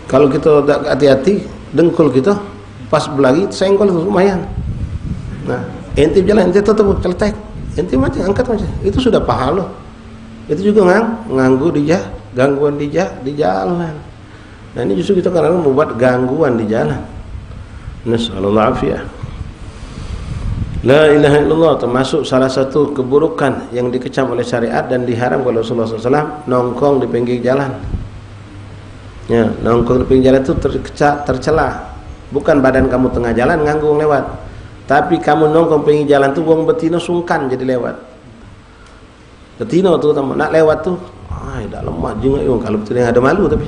[SPEAKER 1] kalau kita tak hati-hati, dengkul kita pas berlari senggol itu lumayan. Nah, ente jalan, ente tutup celetek, ente macam angkat macam itu sudah pahala. Itu juga nganggu gangguan di jalan. Nah, ini justru kita kadang membuat gangguan di jalan. Nasallallahu afiyah. La ilaha illallah termasuk salah satu keburukan yang dikecam oleh syariat dan diharam oleh Rasulullah SAW, nongkrong di pinggir jalan. Ya, nongkrong di pinggir jalan itu tercela. Bukan badan kamu tengah jalan nganggung lewat, tapi kamu nongkrong pinggir jalan tu wong betina sungkan jadi lewat. Betina tu nak lewat tu, dah lemah juga yung. Kalau betina ada malu, tapi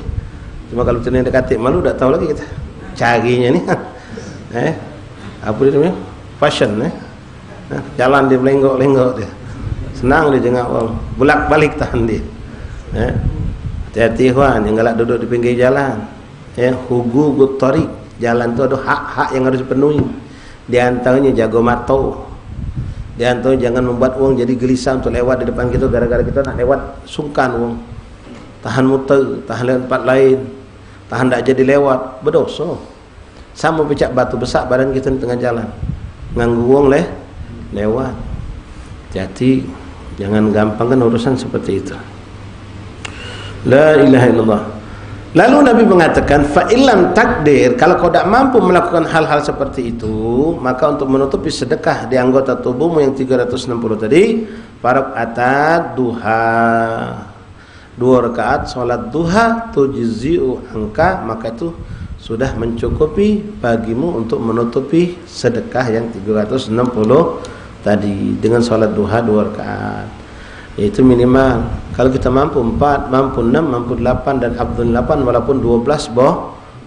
[SPEAKER 1] cuma kalau betina dekat malu dah tahu lagi kita carinya ni. Apa dia namanya? Fashion jalan dia lenggok-lenggok dia. Senang dia jengak orang, bolak-balik tahan dia. Hati-hati kawan, yang galak duduk di pinggir jalan. Hugubut tariq, jalan tu ada hak-hak yang harus dipenuhi. Di antaranya jaga mata. Di antaranya jangan membuat orang jadi gelisah untuk lewat di depan kita gara-gara kita nak lewat sungkan orang. Tahan muter, tahan lewat tempat lain, tahan tak jadi lewat, berdosa. Sama pecah batu besar badan kita di tengah jalan, nganggu orang lewat. Jadi jangan gampangkan urusan seperti itu. La ilaha illallah. Lalu Nabi mengatakan, fa illam takdir, kalau kau tak mampu melakukan hal-hal seperti itu, maka untuk menutupi sedekah di anggota tubuhmu yang 360 tadi, rakaat duha, 2 rakaat salat duha, tujzi'u angka, maka itu sudah mencukupi bagimu untuk menutupi sedekah yang 360 tadi dengan salat duha 2 rakaat. Itu minimal. Kalau kita mampu 4, mampu 6, mampu 8 dan afdal 8, walaupun 12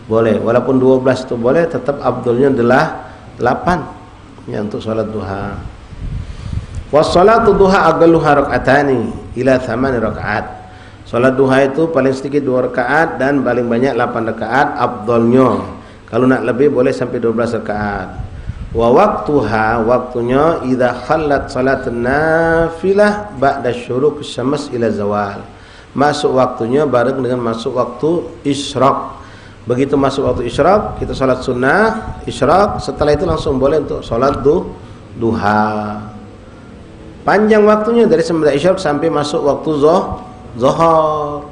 [SPEAKER 1] boleh. Walaupun 12 itu boleh, tetap afdalnya adalah 8 ya untuk salat duha. Wassalatu duha aqalluha rak'atani ila 8 rakaat. Salat duha itu paling sedikit 2 rakaat dan paling banyak 8 rakaat afdalnya. Kalau nak lebih boleh sampai 12 rakaat. Wa waktuha, waktunya idza khallat salatun nafilah ba'da syuruq syams ila zawal. Masuk waktunya bareng dengan masuk waktu isyraq. Begitu masuk waktu isyraq, kita salat sunnah isyraq, setelah itu langsung boleh untuk salat duha. Panjang waktunya dari semenjak isyraq sampai masuk waktu zuhur.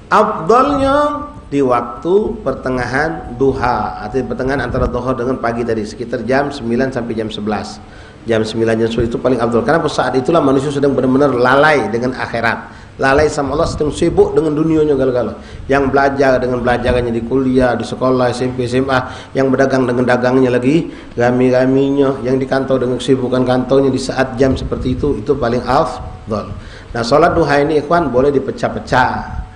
[SPEAKER 1] Afdalnya di waktu pertengahan duha, artinya pertengahan antara duha dengan pagi tadi, sekitar jam 9 sampai jam 11. Jam 9 jam 10 itu paling afdal, karena saat itulah manusia sedang benar-benar lalai dengan akhirat, lalai sama Allah, sedang sibuk dengan dunianya galau-galau. Yang belajar dengan belajarannya di kuliah, di sekolah, SMP, SMA, yang berdagang dengan dagangnya lagi, rami-raminya, yang di kantor dengan kesibukan kantornya di saat jam seperti itu paling afdal. Nah, salat duha ini ikhwan boleh dipecah-pecah.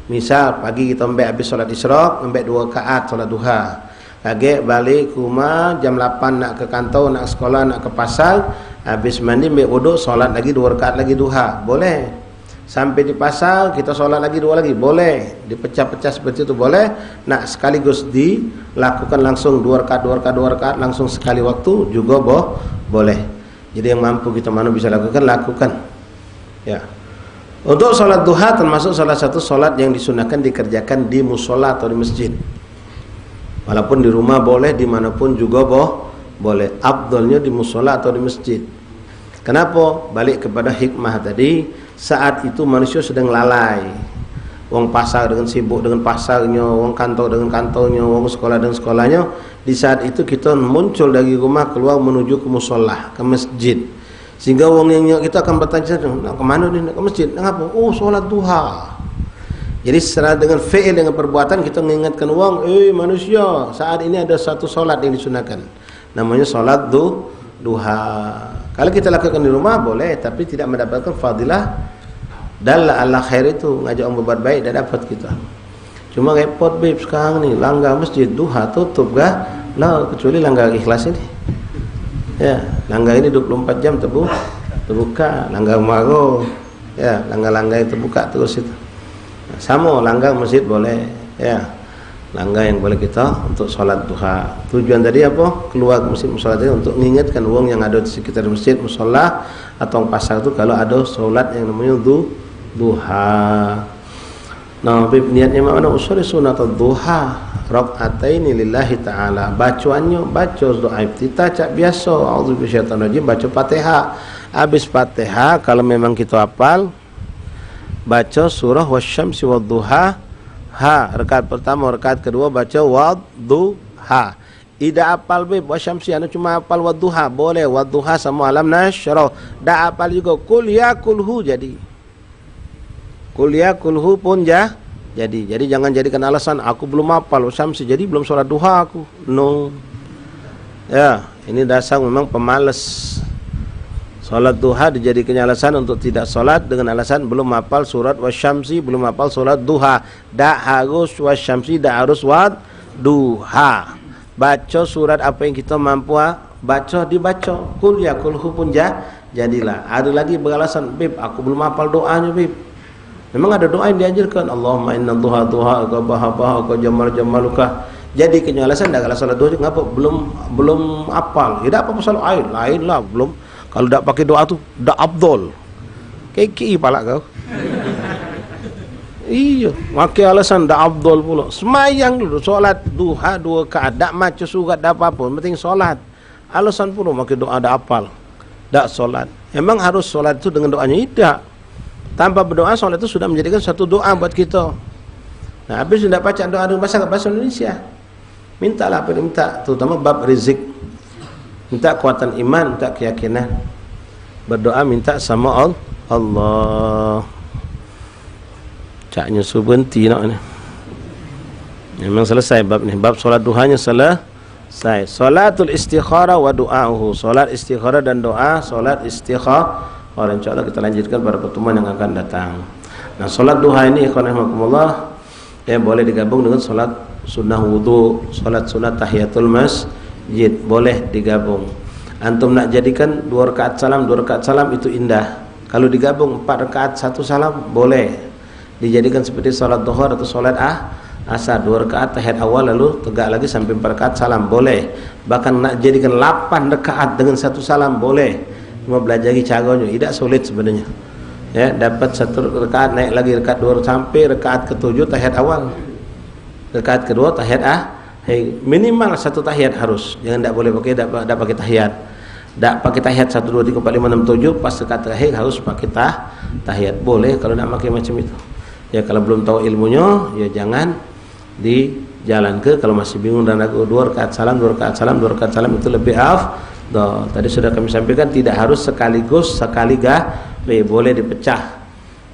[SPEAKER 1] Misal pagi kita ambil habis solat isyraq, ambil 2 rakaat solat duha. Kaget balik ke rumah jam 8 nak ke kantor, nak sekolah, nak ke pasar, Habis mandi ambil wuduk, solat lagi 2 rakaat lagi duha, boleh. Sampai di pasar kita solat lagi 2 lagi, boleh. Dipecah-pecah seperti itu boleh. Nak sekaligus dilakukan langsung 2 rakaat 2 rakaat 2 rakaat langsung sekali waktu juga boleh. Jadi yang mampu kita mana bisa lakukan. Ya. Untuk solat duha termasuk salah satu solat yang disunahkan dikerjakan di musola atau di masjid. Walaupun di rumah boleh, dimanapun juga boleh. Afdalnya di musola atau di masjid. Kenapa? Balik kepada hikmah tadi. Saat itu manusia sedang lalai. Wong pasar dengan sibuk dengan pasarnya, wong kantor dengan kantornya, wong sekolah dengan sekolahnya. Di saat itu kita muncul dari rumah keluar menuju ke musola, ke masjid. Sehingga wong yang kita akan bertanya, nak ke mana ni? Nak ke masjid. Kenapa? Oh, solat duha. Jadi secara dengan fi'il, dengan perbuatan kita mengingatkan wong, manusia, saat ini ada satu solat yang disunahkan. Namanya solat duha. Kalau kita lakukan di rumah boleh, tapi tidak mendapatkan fadilah dalla ala khair itu, ngajak orang berbuat baik, tidak dapat kita. Cuma repot beb sekarang ni, langgar masjid duha tutup kah? Lah, kecuali langgar ikhlas ini. Ya, langgar ini 24 jam terbuka, langgar maro. Ya, langgar-langgar itu terbuka terus itu. Sama langgar masjid boleh, ya. Langgar yang boleh kita untuk solat duha. Tujuan tadi apa? Keluar ke masjid musola tadi untuk mengingatkan wong yang ada di sekitar masjid musola atau pasar itu kalau ada solat yang namanya duha. Nah, niatnya mana? Usul sunat duha rakaataini lillahi taala. Bacaannya baca doa iftitah cak biasa. Auzubillahi minasyaitonir rajim, baca Fatihah. Habis Fatihah kalau memang kita hafal baca surah wasyamsi wadduha. Rakaat pertama, rakaat kedua baca wadduha. Ida apal beb wasyamsi anu cuma apal wadduha boleh, wadduha sama alam nasyrah. Da apal juga kul ya kulhu jadi. Kul ya kulhu pun jadi. Jadi jangan jadikan alasan aku belum apal wasyamsi jadi belum sholat duha aku. No. Ya, ini dasar memang pemalas. Salat duha dijadikan alasan untuk tidak salat dengan alasan belum hafal surat wasyamsi, belum hafal surat duha. Tak harus wasyamsi, tak harus duha. Baca surat apa yang kita mampu baca dibaca. Kul ya kulhu pun jadilah. Ada lagi beralasan, beb aku belum hafal doanya beb. Memang ada doa yang diajarkan. Allahumma inna duha ka baha ka jamal-jamaluka. Jadi alasan dah kalau salat duha ngapa belum hafal. Tidak apa pasal lain lah belum. Kalau tak pakai doa tu dak afdal. Keki pala kau. Iya, pakai alasan dak afdal pula. Semayang dulu solat duha 2 rakaat, dak maca surat dak apa-apa, penting solat. Alasan pula pakai doa dak hafal. Dak solat. Emang harus solat itu dengan doanya? Tidak. Tanpa berdoa solat itu sudah menjadikan satu doa buat kita. Nah, habis sudah baca doa dengan bahasa Indonesia. Mintalah apa yang minta, terutama bab rezeki. Minta kekuatan iman, minta keyakinan. Berdoa minta sama Allah. Caknya subenti nak ni. Memang selesai bab ni. Bab solat duhanya selesai. Salatul istikharah wa du'a'uhu. Solat istikharah dan doa solat istikharah. InsyaAllah kita lanjutkan pada pertemuan yang akan datang. Nah, solat duha ini ikhwan rahimakumullah boleh digabung dengan solat sunnah wudu, solat sunat tahiyatul masjid, boleh digabung. Antum nak jadikan 2 rakaat salam, 2 rakaat salam itu indah. Kalau digabung 4 rakaat 1 salam boleh. Dijadikan seperti salat zuhur atau salat asar, 2 rakaat tahiyat awal lalu tegak lagi sampai 4 rakaat salam boleh. Bahkan nak jadikan 8 rakaat dengan 1 salam boleh. Cuma belajari caranya, tidak sulit sebenarnya. Ya, dapat 1 rakaat naik lagi rakaat 2 sampai rakaat ke-7 tahiyat awal. Rakaat kedua tahiyat minimal 1 tahiyat harus. Jangan tak boleh pakai tak pakai tahiyat. Tak pakai tahiyat 1 2 3 4 5 6 7 pas rakaat terakhir harus pakai tahiyat. Boleh kalau nak pakai macam itu. Ya, kalau belum tahu ilmunya ya jangan dijalankan. Kalau masih bingung dan ragu 2 rakaat salam, 2 rakaat salam, 2 rakaat salam itu lebih afdal. Tadi sudah kami sampaikan tidak harus sekaligus sekali boleh dipecah.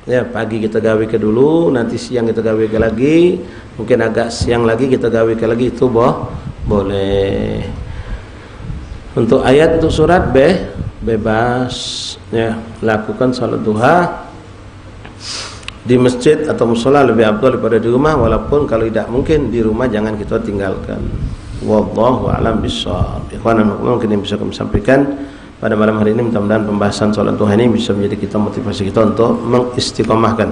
[SPEAKER 1] Ya, pagi kita gawe ke dulu, nanti siang kita gawe ke lagi, mungkin agak siang lagi kita gawe ke lagi, itu boleh. Untuk ayat, untuk surat bebas ya, lakukan salat duha di masjid atau mushola lebih afdal daripada di rumah, walaupun kalau tidak mungkin di rumah jangan kita tinggalkan. Wallahu a'lam bishawab. Ikhwan, mungkin yang bisa kami sampaikan. pada malam hari ini. Mudah-mudahan pembahasan sholat duha ini bisa menjadi kita motivasi kita untuk mengistiqomahkan.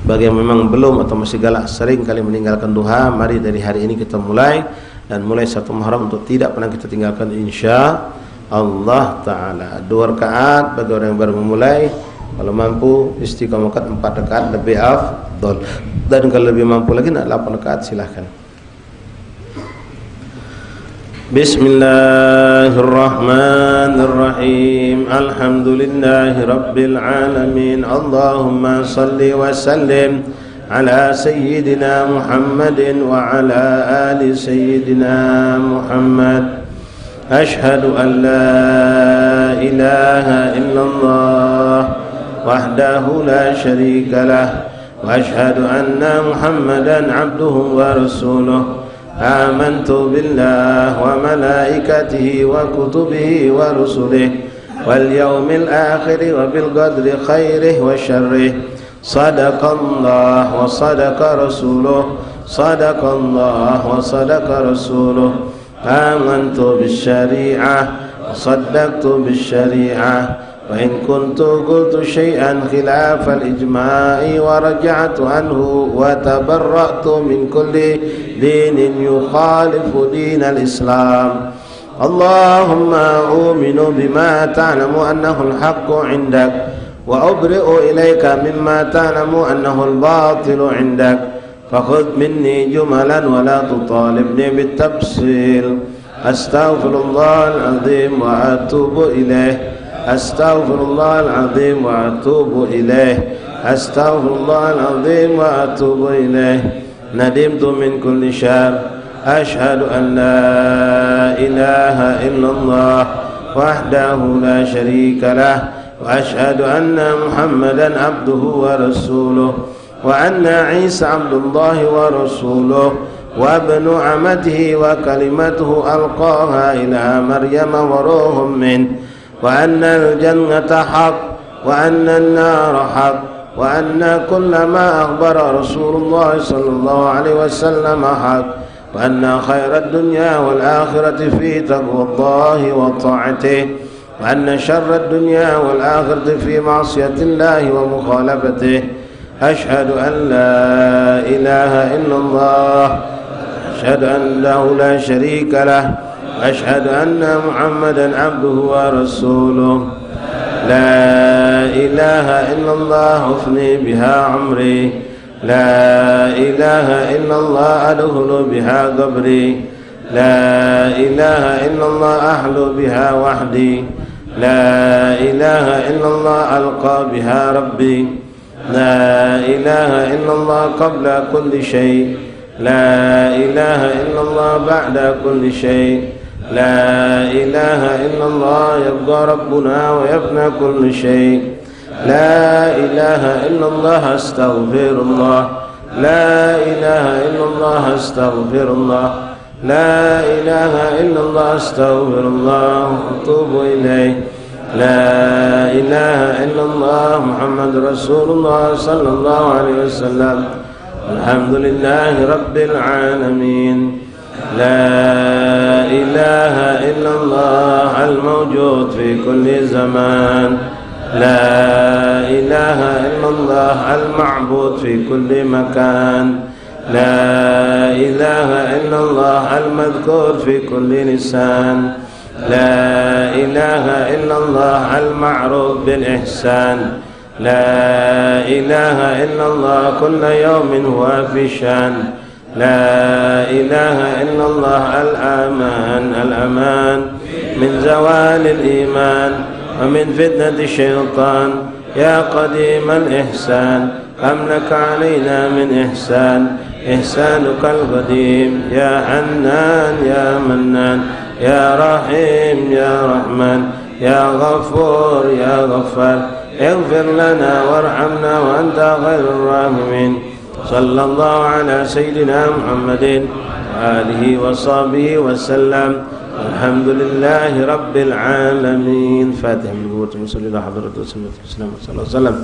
[SPEAKER 1] Bagi yang memang belum atau masih galak sering kali meninggalkan duha, mari dari hari ini kita mulai, dan mulai 1 Muharram untuk tidak pernah kita tinggalkan insya Allah Ta'ala. 2 rakaat bagi orang yang baru memulai, kalau mampu istiqomahkan 4 rakaat lebih afdal, dan kalau lebih mampu lagi nak 8 rakaat silahkan. Bismillahirrahmanirrahim. Alhamdulillahi rabbil alamin. Allahumma salli wa sallim ala sayyidina Muhammadin wa ala ali sayyidina Muhammad. Ashhadu an la ilaha illallah wahdahu la syarika lah, wa ashhadu anna Muhammadan abduhu wa rasuluh. Amantu billah wa malaikatihi wa kutubihi wa rusulihi wal yawmil akhir wa bil qadri khairihi wa syarrihi. Sadaqallah wa sadaqa rasuluh, sadaqallah wa sadaqa rasuluh. Amantu bis syari'ah wa saddaqtu bis syari'ah. وإن كنت قلت شيئا خلاف الإجماع ورجعت عنه وتبرأت من كل دين يخالف دين الإسلام. اللهم أؤمن بما تعلم أنه الحق عندك، وأبرئ إليك مما تعلم أنه الباطل عندك، فخذ مني جملا ولا تطالبني بالتفصيل. أستغفر الله العظيم وأتوب إليه. أستغفر الله العظيم وأتوب إليه. أستغفر الله العظيم وأتوب إليه. ندمت من كل شر. أشهد أن لا إله إلا الله وحده لا شريك له، وأشهد أن محمدا عبده ورسوله، وأن عيسى عبد الله ورسوله وابن عمته وكلمته ألقاها إلى مريم وروح منه، وأن الجنة حق وأن النار حق، وأن كل ما أخبر رسول الله صلى الله عليه وسلم حق، وأن خير الدنيا والآخرة في تقوى الله وطاعته، وأن شر الدنيا والآخرة في معصية الله ومخالفته. أشهد أن لا إله إلا الله، أشهد أنه لا شريك له، أشهد أن محمدا عبده ورسوله. لا إله إلا الله أفني بها عمري، لا إله إلا الله أدخل بها قبري، لا إله إلا الله أحلو بها وحدي، لا إله إلا الله ألقى بها ربي، لا إله إلا الله قبل كل شيء، لا إله إلا الله بعد كل شيء، لا إله إلا الله يبقى ربنا ويفنى كل شيء، لا إله إلا الله أستغفر الله، لا إله إلا الله أستغفر الله، لا إله إلا الله أستغفر الله وأتوب إليه، لا إله إلا الله محمد رسول الله صلى الله عليه وسلم. الحمد لله رب العالمين. لا إله إلا الله الموجود في كل زمان، لا إله إلا الله المعبود في كل مكان، لا إله إلا الله المذكور في كل لسان، لا إله إلا الله المعروف بالإحسان، لا إله إلا الله كل يوم هو في شان، لا إله إلا الله الأمان من زوال الإيمان ومن فتنة الشيطان. يا قديم الإحسان كم لك علينا من إحسان، إحسانك القديم. يا حنان يا منان، يا رحيم يا رحمن، يا غفور يا غفار. اغفر لنا وارحمنا وأنت خير الراحمين. صلى الله على سيدنا محمد وآله وصحبه وسلم. الحمد لله رب العالمين. فاتح من قوة صلى الله حضرة رسول الله صلى الله عليه وسلم.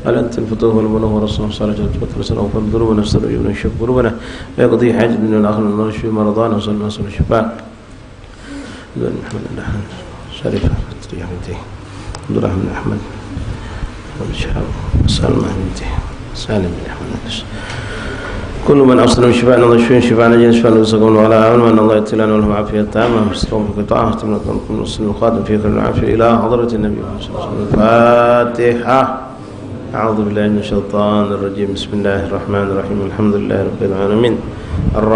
[SPEAKER 1] قال أنت الفتوح والمنور والرسول صلى الله عليه وسلم. وفر ذنوبنا نستغفر ونشكر ذنوبنا ويقضي حاجة من الآخر النار في مرضانا وصلى الله عليه وسلم. شفاء. محمد الله شريف. يا بنتي عبد الرحمن بن أحمد بن شهاب سلمى بنتي سالم بن أحمد كل من أصل شفاء نضل شفاء نجين شفاء نزقون ولا عون وأن الله يتلان ولهم عافية تامة مستقوم في قطاعه تمنكم نصل القادم في كل العافية إلى حضرة النبي صلى الله عليه وسلم. الفاتحة. أعوذ بالله من الشيطان الرجيم. بسم الله الرحمن الرحيم. الحمد لله رب العالمين الرحمن